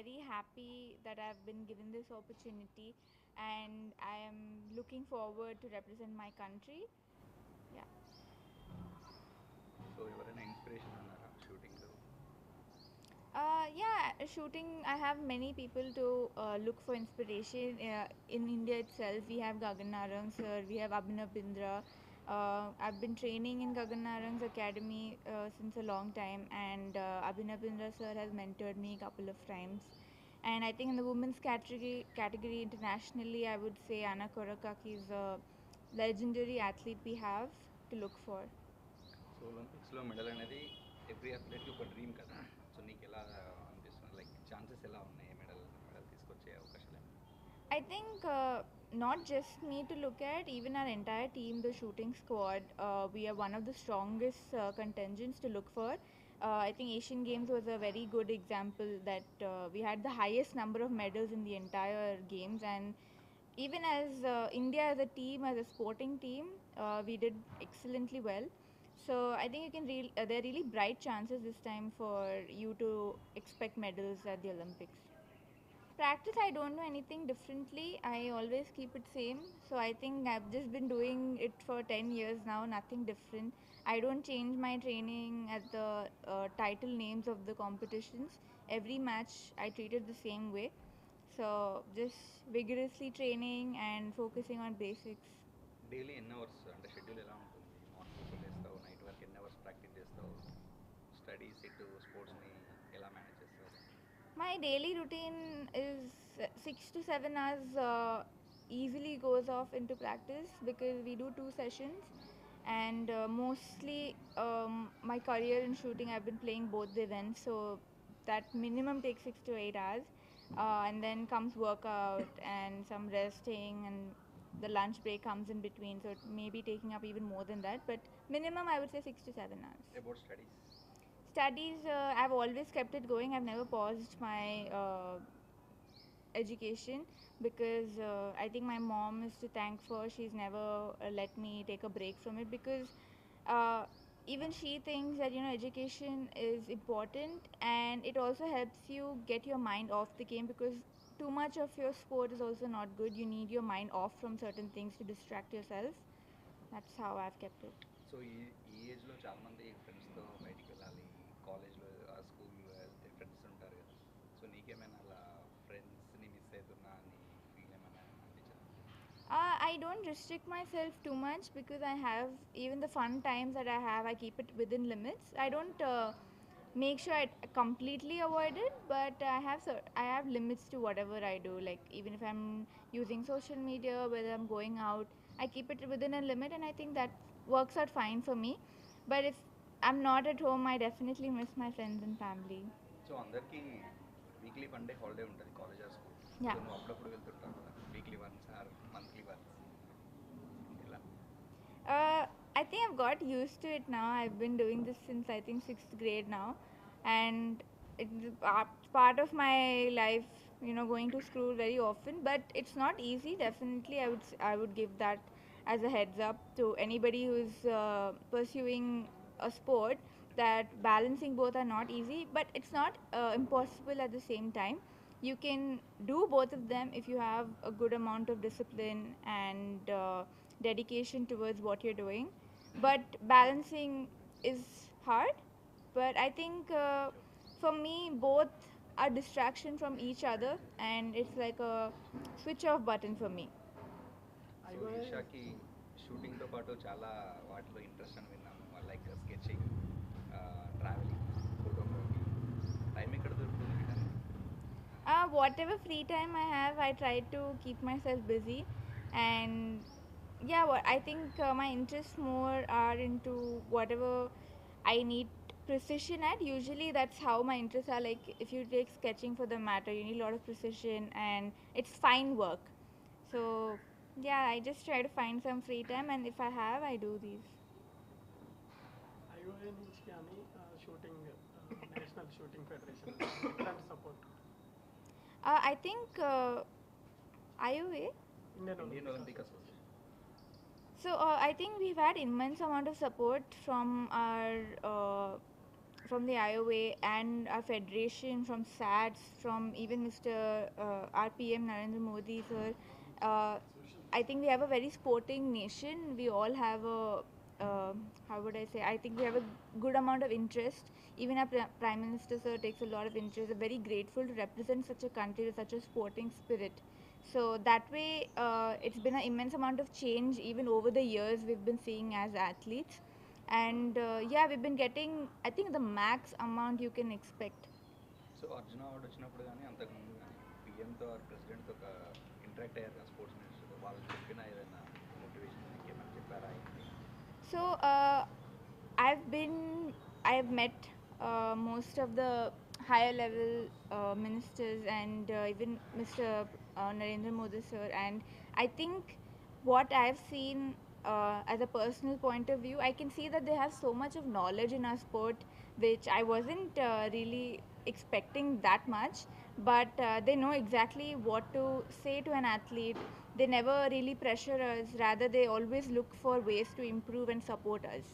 very happy that I've been given this opportunity, and I am looking forward to represent my country. Yeah. So ఎవరైనా inspiration ఉన్నారా షూటింగ్లో? Yeah, shooting. I have many people to look for inspiration. In India itself, we have Gagan Narang sir, we have Abhinav Bindra. I've been training in Gagan Narang's academy since a long time, and Abhinav Bindra sir has mentored me a couple of times. And I think in the women's category internationally, I would say Anna Korakaki is a legendary athlete we have to look for. So ఒలింపిక్స్లో medal అనేది every అథ్లెట్కి ఒక dream కదా. So నీకు ఎలా అనిపిస్తుంది, like chances ఎలా ఉన్నాయి medal medal తీసుకొచ్చే అవకాశాలు ఏమైనా? I think not just me to look at, even our entire team, the shooting squad, we are one of the strongest contingents to look for. I think Asian Games was a very good example that we had the highest number of medals in the entire games, and even as India as a team, as a sporting team, we did excellently well. So I think you can there are really bright chances this time for you to expect medals at the Olympics. Practice, I don't know anything differently. I always keep it same. So I think I've just been doing it for 10 years now, nothing different. I don't change my training at the title names of the competitions. Every match I treat it the same way. So just vigorously training and focusing on basics. Daily ఎన్ని hours అంటే schedule ఎలా ఉంటుంది? Morning ఎప్పుడు లేస్తావు, night వరకు ఎన్ని hours practice చేస్తావు, studies ఇటు స్పోర్ట్స్ని ఎలా మేనేజ్ చేస్తావు? My daily routine is 6 to 7 hours easily goes off into practice because we do 2 sessions, and mostly my career in shooting I've been playing both the events, so that minimum takes 6 to 8 hours, and then comes workout and some resting, and the lunch break comes in between, so it may be taking up even more than that, but minimum I would say 6 to 7 hours. About studies? Studies, I've always kept it going. I've never paused my education because I think my mom is to thank for. She's never let me take a break from it because uh, even she thinks that education is important, and it also helps you get your mind off the game because too much of your sport is also not good. You need your mind off from certain things to distract yourself. That's how I've kept it. So ఈ ఏజ్లో చాలామంది ఫ్రెండ్స్తో బయటికి వెళ్ళాలి, కాలేజ్లో స్కూల్లో వెళ్తే friends ఉంటారు కదా. సో నీకేమైనా అలా ఫ్రెండ్స్ని మిస్ అవుతున్నా అని ఫీల్ ఏమైనా అనిపించదా? I don't restrict myself too much because I have even the fun times that I have, I keep it within limits. I don't make sure I completely avoid it, but I have limits to whatever I do. Like even if I'm using social media, whether I'm going out, I keep it within a limit, and I think that works out fine for me. But if I'm not at home, I definitely miss my friends and family. So అందరికీ weekly one day holiday ఉంటుంది college are school. So Yeah. నువ్వు అప్పుడప్పుడు వెళ్తుంటావు కదా, weekly once or monthly once ఎలా? I think I've got used to it now. I've been doing this since I think sixth grade now, and it's part of my life. Going to school very often, but it's not easy. Definitely, I would give that as a heads up to anybody who's pursuing a sport, that balancing both are not easy, but it's not impossible at the same time. You can do both of them if you have a good amount of discipline and dedication towards what you're doing, but balancing is hard. But I think for me both are distraction from each other, and it's like a switch off button for me. So ఈషాకి షూటింగ్తో పాటు చాలా వాటిలో interest అని విన్నాను, like sketching, travelling, photography. Time ఎక్కడ దొరుకుతుంది వీటన్ని? Whatever free time I have, I try to keep myself busy, and yeah, what I think my interests more are into whatever I need precision at. Usually, that's how my interests are. Like if you take sketching for the matter, you need a lot of precision, and it's fine work. So yeah, I just try to find some free time, and if I have, I do these. IOA నుంచి కానీ shooting national shooting federation ఎట్లాంటి support? I think IOA. Indian Indian Olympic Olympic association. Association. So I think we've had immense amount of support from our from the IOA and our federation, from SATS, from even Mr. RPM Narendra Modi sir. Uh, I think we have a very sporting nation. We all have a how would I say? I think we have a good amount of interest. Even our Prime Minister sir takes a lot of interest. We're very grateful to represent such a country with such a sporting spirit. So that way, it's been an immense amount of change even over the years we've been seeing as athletes. And yeah, we've been getting, I think, the max amount you can expect. So Arjuna award వచ్చినప్పుడు కానీ అంతకుముందు కానీ పిఎంతో are ప్రెసిడెంట్తో ఒక interact అయ్యారు కదా sports మినిస్టర్తో, వాళ్ళు చెప్పిన ఏదైనా మోటివేషన్ మీకు ఏమైనా చెప్పారా ఏంటి? So I've been, I've met most of the higher level ministers and even Mr. Narendra Modi sir, and I think what I've seen as a personal point of view, I can see that they have so much of knowledge in our sport, which I wasn't really expecting that much. But they know exactly what to say to an athlete. They never really pressure us. Rather, they always look for ways to improve and support us.